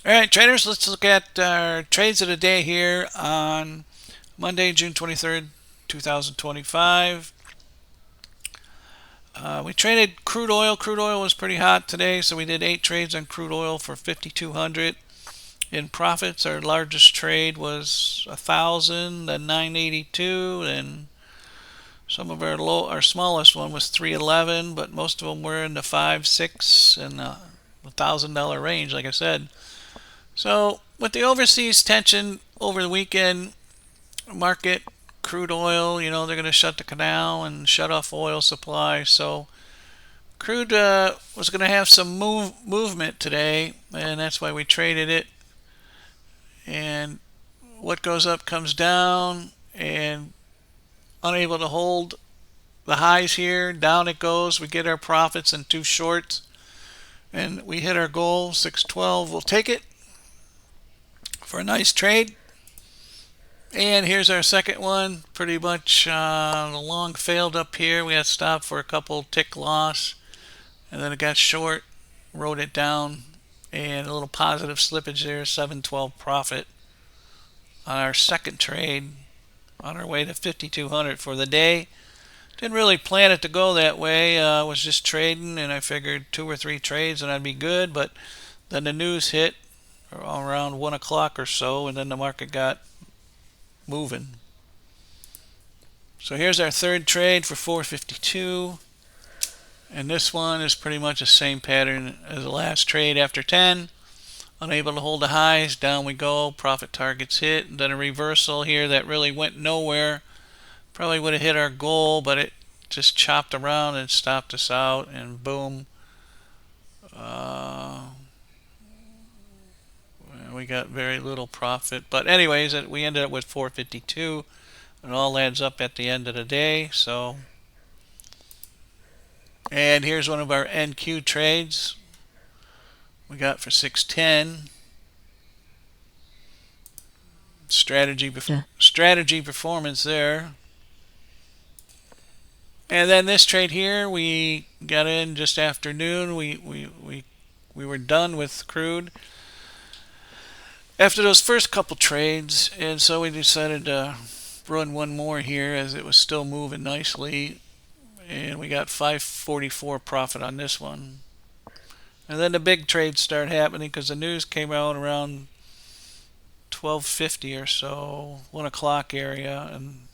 All right, traders, let's look at our trades of the day here on Monday, June 23rd, 2025. We traded crude oil. Crude oil was pretty hot today, so we did 8 trades on crude oil for 5,200 in profits. Our largest trade was 1,000, then 982, and some of our smallest one was 311, but most of them were in the 5, 6, and $1,000 range, like I said. So with the overseas tension over the weekend, market, crude oil, they're going to shut the canal and shut off oil supply. So crude was going to have some movement today, and that's why we traded it. And what goes up comes down, and unable to hold the highs here, down it goes. We get our profits in 2 shorts, and we hit our goal, 612. We'll take it for a nice trade. And here's our second one. Pretty much the long failed up here. We had stopped for a couple tick loss, and then it got short, wrote it down, and a little positive slippage there, 712 profit on our second trade, on our way to 5,200 for the day. Didn't really plan it to go that way. I was just trading, and I figured 2 or 3 trades and I'd be good, but then the news hit around 1 o'clock or so, and then the market got moving. So here's our third trade for 452, and this one is pretty much the same pattern as the last trade. After 10, unable to hold the highs, down we go, profit targets hit, and then a reversal here that really went nowhere. Probably would have hit our goal, but it just chopped around and stopped us out, and boom, we got very little profit. But anyways, we ended up with 452. It all adds up at the end of the day. So, and here's one of our NQ trades we got for 610. Strategy performance there. And then this trade here, we got in just after noon. We were done with crude after those first couple trades, and so we decided to run one more here as it was still moving nicely, and we got 544 profit on this one. And then the big trades started happening because the news came out around 12:50 or so, 1 o'clock area, and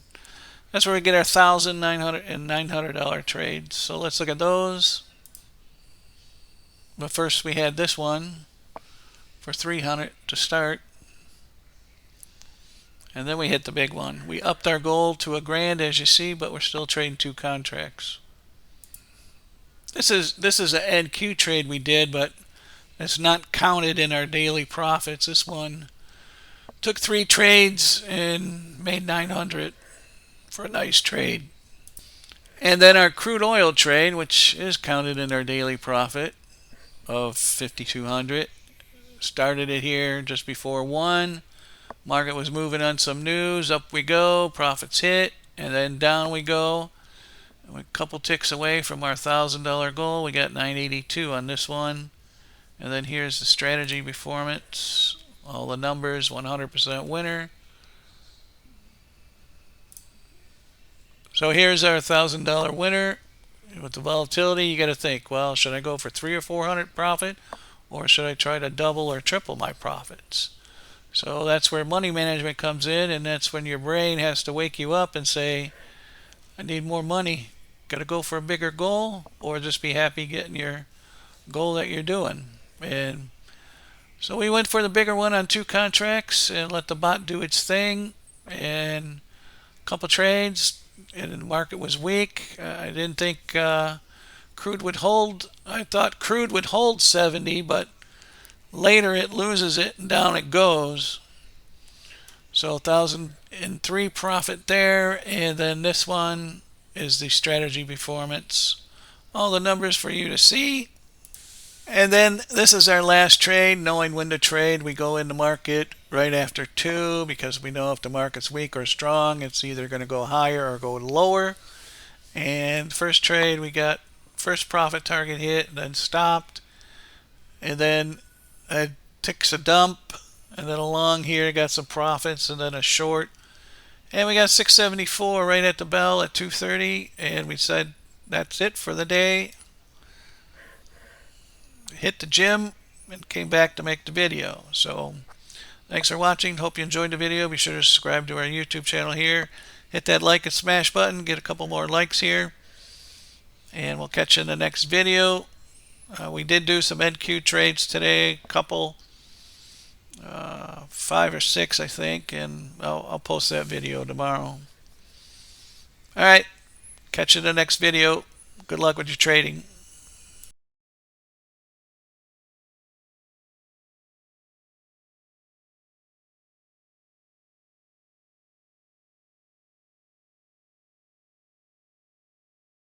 that's where we get our $1,000, $900, and $900 trades. So let's look at those. But first we had this one for 300 to start, and then we hit the big one. We upped our goal to $1,000, as you see, but we're still trading 2 contracts. This is an NQ trade we did, but it's not counted in our daily profits. This one took 3 trades and made 900 for a nice trade. And then our crude oil trade, which is counted in our daily profit of 5,200. Started it here just before 1. Market was moving on some news. Up we go. Profits hit. And then down we go. We're a couple ticks away from our $1,000 goal. We got 982 on this one. And then here's the strategy performance. All the numbers, 100% winner. So here's our $1,000 winner. With the volatility, you got to think, well, should I go for 300 or 400 profit? Or should I try to double or triple my profits? So that's where money management comes in, and that's when your brain has to wake you up and say, I need more money. Got to go for a bigger goal, or just be happy getting your goal that you're doing. And so we went for the bigger one on 2 contracts and let the bot do its thing. And a couple trades, and the market was weak. I didn't think crude would hold. I thought crude would hold 70, but later it loses it and down it goes. So 1,003 profit there, and then this one is the strategy performance. All the numbers for you to see. And then this is our last trade. Knowing when to trade, we go in the market right after 2 because we know if the market's weak or strong, it's either going to go higher or go lower. And first trade, we got first profit target hit, then stopped, and then ticks a dump, and then along here got some profits, and then a short, and we got 674 right at the bell at 2:30, and we said that's it for the day. Hit the gym and came back to make the video. So thanks for watching. Hope you enjoyed the video. Be sure to subscribe to our YouTube channel here. Hit that like and smash button. Get a couple more likes here, and we'll catch you in the next video. We did do some NQ trades today, a couple, 5 or 6 I think, and I'll post that video tomorrow. Alright, catch you in the next video. Good luck with your trading.